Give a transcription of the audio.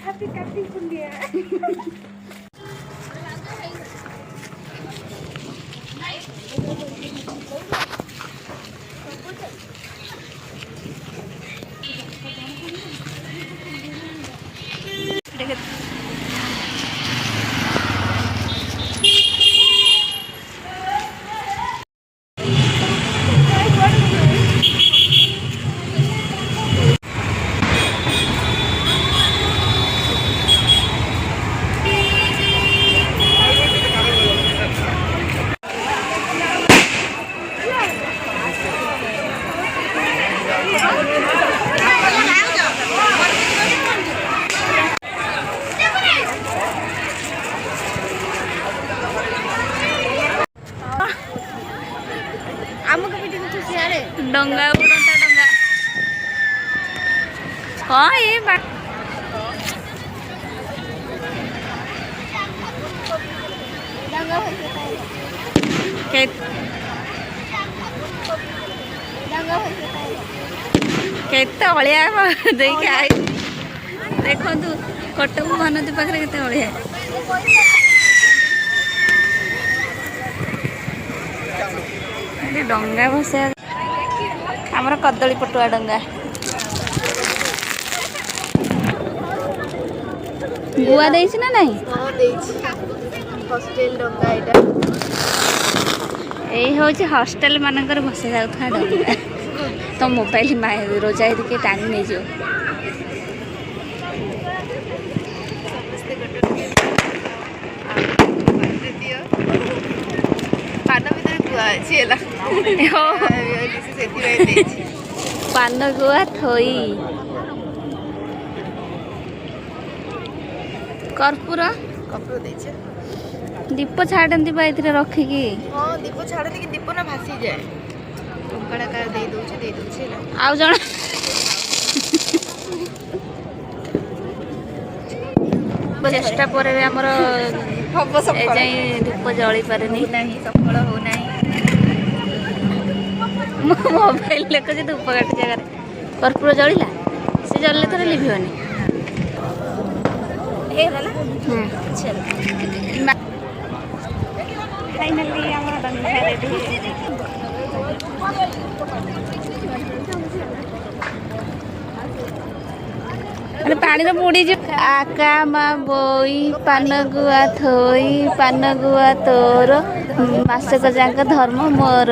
Happy Kartik Pundia. डंगा उड़ता डंगा हाँ ये केते अलिया देखी आई देखु कटक महानदी पाखे केते अलिया डंगा भसा आमर कदली पटुआ डंगा गुआ देछि ना नहीं हां देछि हॉस्टल डंगा एटा एई होछि हॉस्टल मानकर भसा जाउथा डंगा तो मोबाइल माय रोजाई के टांगी नहीं जो पान गुआ थोई कर्पूर दीप छाड़ती रखिकी हाँ दीप छाड़ती कि दीप ना भासी जाए टंकाड़ा दे दे आउ जण चेष्टा पर आमर दीप जली पारे नहीं सफल हो नहीं मोबाइल लेख धूप काटी जगह कर्पूर जलिला से जल्ले थोड़े लिभिबनी फाइनली हमर डंगा रेडी अरे पानी तो बुड़ी जो आका मा बोई पान गुआ थोई पान गुआ तोर मासक जाक धर्म मोर